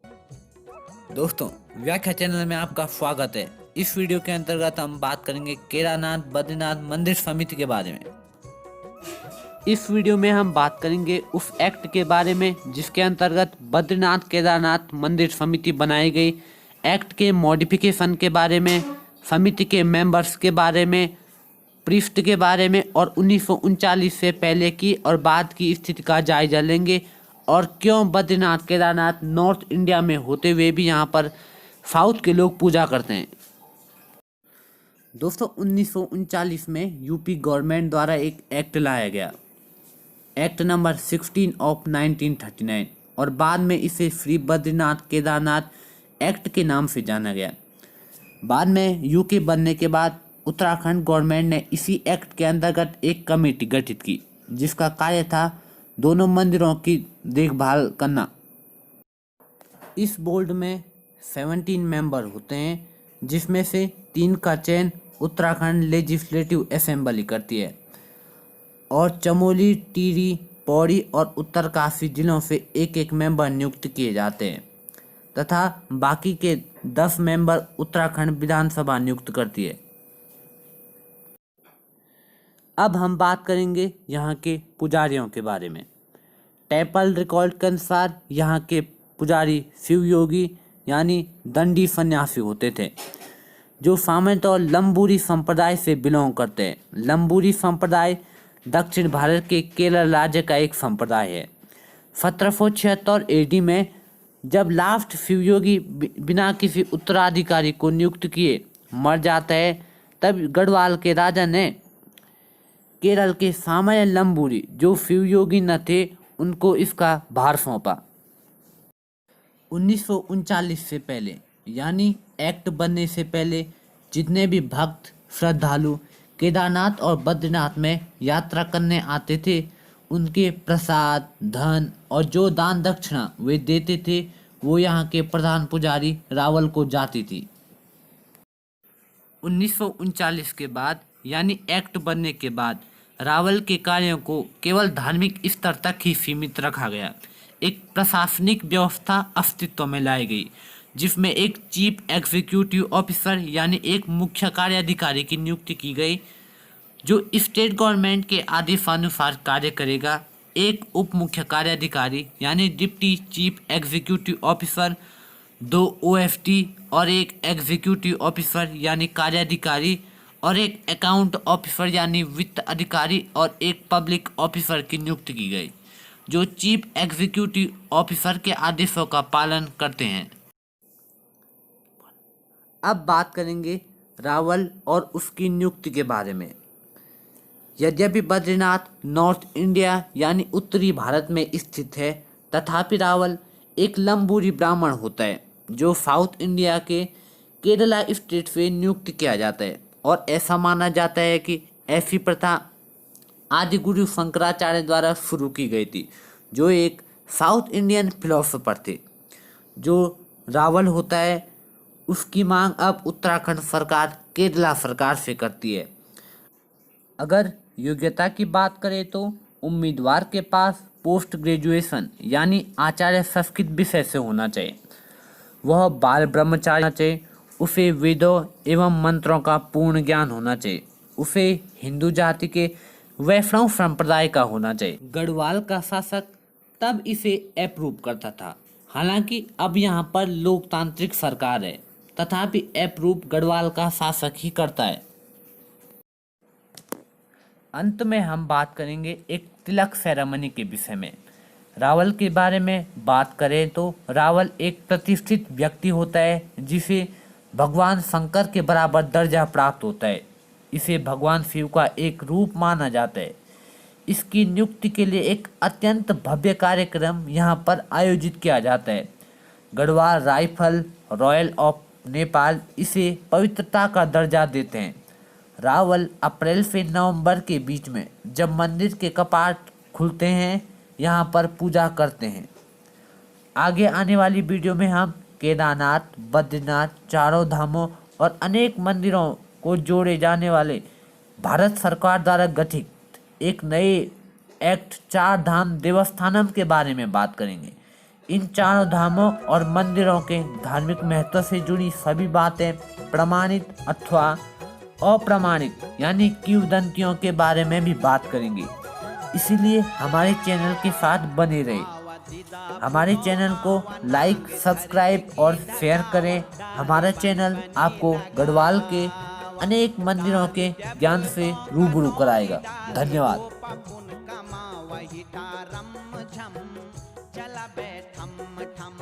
दोस्तों, व्याख्या चैनल में आपका स्वागत है। इस वीडियो के अंतर्गत हम बात करेंगे केदारनाथ बद्रीनाथ मंदिर समिति के बारे में। इस वीडियो में हम बात करेंगे उस एक्ट के बारे में जिसके अंतर्गत बद्रीनाथ केदारनाथ मंदिर समिति बनाई गई, एक्ट के मॉडिफिकेशन के बारे में, समिति के मेंबर्स के बारे में, पृष्ठ के बारे में और 1939 से पहले की और बाद की स्थिति का जायजा लेंगे और क्यों बद्रीनाथ केदारनाथ नॉर्थ इंडिया में होते हुए भी यहाँ पर साउथ के लोग पूजा करते हैं। दोस्तों, 1939 में यूपी गवर्नमेंट द्वारा एक एक्ट लाया गया, एक्ट नंबर 16 ऑफ 1939, और बाद में इसे श्री बद्रीनाथ केदारनाथ एक्ट के नाम से जाना गया। बाद में यूके बनने के बाद उत्तराखंड गवर्नमेंट ने इसी एक्ट के अंतर्गत एक कमेटी गठित की जिसका कार्य था दोनों मंदिरों की देखभाल करना। इस बोर्ड में 17 मेंबर होते हैं जिसमें से 3 का चयन उत्तराखंड लेजिस्लेटिव असेंबली करती है और चमोली, टिहरी, पौड़ी और उत्तरकाशी जिलों से एक एक मेंबर नियुक्त किए जाते हैं तथा बाकी के 10 मेंबर उत्तराखंड विधानसभा नियुक्त करती है। अब हम बात करेंगे यहाँ के पुजारियों के बारे में। टेम्पल रिकॉर्ड के अनुसार यहाँ के पुजारी शिव योगी यानी दंडी सन्यासी होते थे जो सामान्यतः लंबूरी संप्रदाय से बिलोंग करते हैं। लंबूरी संप्रदाय दक्षिण भारत के केरल राज्य का एक संप्रदाय है। 1776 एडी में जब लास्ट शिवयोगी बिना किसी उत्तराधिकारी को नियुक्त किए मर जाता है, तब गढ़वाल के राजा ने केरल के सामान्य लंबूरी जो शिवयोगी न थे उनको इसका भार सौंपा। 1939 से पहले यानी एक्ट बनने से पहले जितने भी भक्त श्रद्धालु केदारनाथ और बद्रीनाथ में यात्रा करने आते थे उनके प्रसाद, धन और जो दान दक्षिणा वे देते थे वो यहाँ के प्रधान पुजारी रावल को जाती थी। 1939 के बाद यानी एक्ट बनने के बाद रावल के कार्यों को केवल धार्मिक स्तर तक ही सीमित रखा गया। एक प्रशासनिक व्यवस्था अस्तित्व में लाई गई जिसमें एक चीफ एग्जीक्यूटिव ऑफिसर यानी एक मुख्य कार्याधिकारी की नियुक्ति की गई जो स्टेट गवर्नमेंट के आदेशानुसार कार्य करेगा। एक उप मुख्य कार्याधिकारी यानी डिप्टी चीफ एग्जीक्यूटिव ऑफिसर, 2 ओएफटी और एक एग्जीक्यूटिव ऑफिसर यानी कार्याधिकारी और एक अकाउंट ऑफिसर यानी वित्त अधिकारी और एक पब्लिक ऑफिसर की नियुक्ति की गई जो चीफ एग्जीक्यूटिव ऑफिसर के आदेशों का पालन करते हैं। अब बात करेंगे रावल और उसकी नियुक्ति के बारे में। यद्यपि बद्रीनाथ नॉर्थ इंडिया यानी उत्तरी भारत में स्थित है, तथापि रावल एक लंबूरी ब्राह्मण होता है जो साउथ इंडिया के केरला स्टेट से नियुक्त किया जाता है और ऐसा माना जाता है कि ऐसी प्रथा आदि गुरु शंकराचार्य द्वारा शुरू की गई थी जो एक साउथ इंडियन फिलोसोफर थे। जो रावल होता है उसकी मांग अब उत्तराखंड सरकार केरला सरकार से करती है। अगर योग्यता की बात करें तो उम्मीदवार के पास पोस्ट ग्रेजुएशन यानी आचार्य संस्कृत विषय से होना चाहिए। वह बाल ब्रह्मचारी होना चाहिए। उसे वेदों एवं मंत्रों का पूर्ण ज्ञान होना चाहिए। उसे हिंदू जाति के वैष्णव संप्रदाय का होना चाहिए। गढ़वाल का शासक तब इसे अप्रूव करता था। हालांकि अब यहाँ पर लोकतांत्रिक सरकार है, तथापि अप्रूव गढ़वाल का शासक ही करता है। अंत में हम बात करेंगे एक तिलक सेरेमनी के विषय में। रावल के बारे में बात करें तो रावल एक प्रतिष्ठित व्यक्ति होता है जिसे भगवान शंकर के बराबर दर्जा प्राप्त होता है। इसे भगवान शिव का एक रूप माना जाता है। इसकी नियुक्ति के लिए एक अत्यंत भव्य कार्यक्रम यहाँ पर आयोजित किया जाता है। Garhwal rifle royal of Nepal इसे पवित्रता का दर्जा देते हैं। रावल अप्रैल से नवंबर के बीच में जब मंदिर के कपाट खुलते हैं यहाँ पर पूजा करते हैं। आगे आने वाली वीडियो में हम केदारनाथ, बद्रीनाथ, चारों धामों और अनेक मंदिरों को जोड़े जाने वाले भारत सरकार द्वारा गठित एक नए एक्ट 4 धाम देवस्थानम के बारे में बात करेंगे। इन चारों धामों और मंदिरों के धार्मिक महत्व से जुड़ी सभी बातें प्रमाणित अथवा अप्रमाणित यानी किंवदंतियों के बारे में भी बात करेंगे। इसीलिए हमारे चैनल के साथ बने रहे। हमारे चैनल को लाइक, सब्सक्राइब और शेयर करें। हमारा चैनल आपको गढ़वाल के अनेक मंदिरों के ज्ञान से रूबरू कराएगा। धन्यवाद। चला बे ठम ठम